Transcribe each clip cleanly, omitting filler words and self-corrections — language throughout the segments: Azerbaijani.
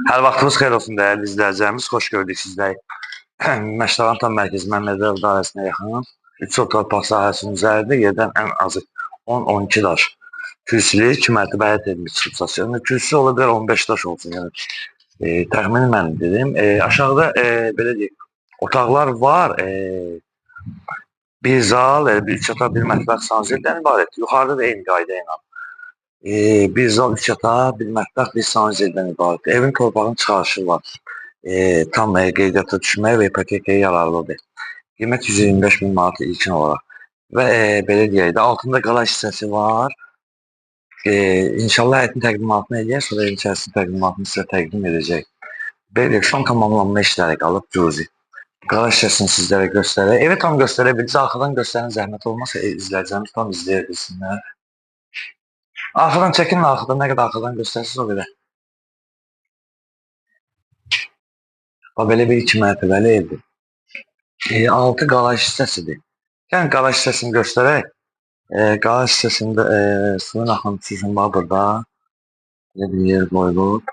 Hər vaxtınız xeyir olsun dəyərli izləyicilərimiz. Xoş gördük sizləri. Məşləqan tam mərkəzi Məmmədov dairəsinə yaxın 3 sot torpaq sahəsinin üzərində yerdən ən azı 10-12 daş kürsülü 2 mərtəbə həyət edilmiş çıxıbsasyon. Kürsü ola bilər 15 daş olsun. Yəni təxmini mən dedim. Aşağıda belə deyək, otaqlar var. Bir zal, bir çata, bir mətbəx sanzildən ibarət. Yuxarıda da eyni qayda ilə. Bir zal, 3 yataq, bir mətbəx, bir sanzeldən ibarət. Evin torpağın çıxarışı var. Tam qeydiyyata düşməyə və ipotekaya yararlıdır. Qiymət 125 min manat ilkin olaraq. Və belə deyək də, altında qala hissəsi var. İnşallah həyətin təqdimatını eləyər, sonra evin içərisinin təqdimatını sizə təqdim edəcək. Belə son tamamlanma işləri qalıb cüzi. Qala hissəsini sizlərə göstərək. Evi tam göstərə biliriz, arxadan göstərin zəhmət olmasa izləyicilərimiz tam izləyə bilsinlər. Arxadan çəkin, arxadan nə qədər arxadan göstərsiniz o qədər. Belə bir 2 mərtəbəli evdir. Altı qalaj hissəsidir. Yəni qalaj hissəsini göstərək. Qalaj hissəsində suyun axıntısı üçün bax burada belə bir yer qoyulub.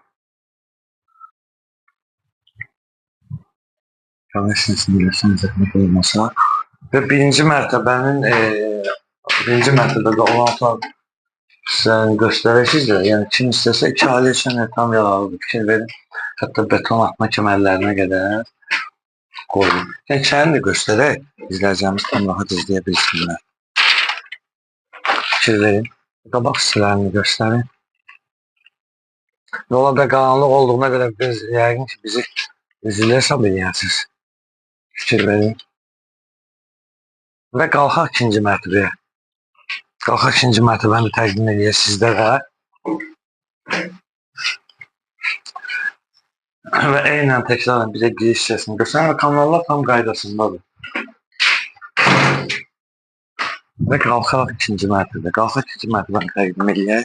Qalaj hissəsini bilirsən zəhmət olmasa. Və birinci mərtəbədə olan otaq sizə göstərəcəklər. Yəni kim istəsə 2 ailə üçün tam yararlıdır. Fikir verin. Hətta beton atma kəmərlərinə qədər qoyulub. Yəni içərini də göstərək. İzləyəcəyimiz tam rahat izləyə bilsinlər. Fikir verin. Qabaq hissələrini göstərin. Yola da qaranlıq olduğuna görə biz yəqin ki bizi üzülə hesab edərsiniz. Fikir verin. Və qalxaq ikinci mərtəbəyə. Qalxaq ikinci mərtəbəni də təqdim edək sizlərə. Və eynən təkrarən bizə giriş hissəsini göstərin və kanallar tam qaydasındadır. Və qalxaq ikinci mərtəbə. Qalxaq ikinci mərtəbəni təqdim edək.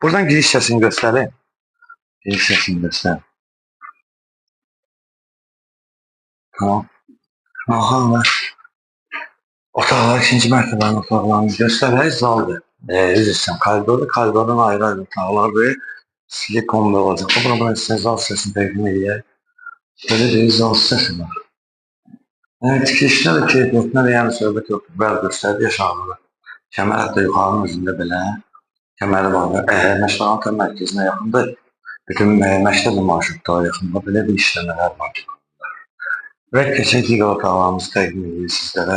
Buradan giriş hissəsini göstərin. Giriş hissəsini göstərin. Tamam. Aha və otaqlar, ikinci mərtəbənin otaqlarını göstərək. Zaldır. Üzr istəyirəm, koridordur. Koridordan ayrı-ayrı otaqlardır. Silikon olacaq. Buradan sizə zal hissəsini təqdim edək. Belə bir zal hissəsi var. Tikilişdə də keyfiyyətinə də yəni söhbət yoxdur. Bəli, göstərdi aşağıda. Kəmər hətta yuxarının üzündə belə kəməri var. Məşləqan tam mərkəzinə yaxındır. Bütün məktəb marşrutlara yaxında belə bir işləmələr var. Və keçək digər otaqlarımızı təqdim edirik sizlərə.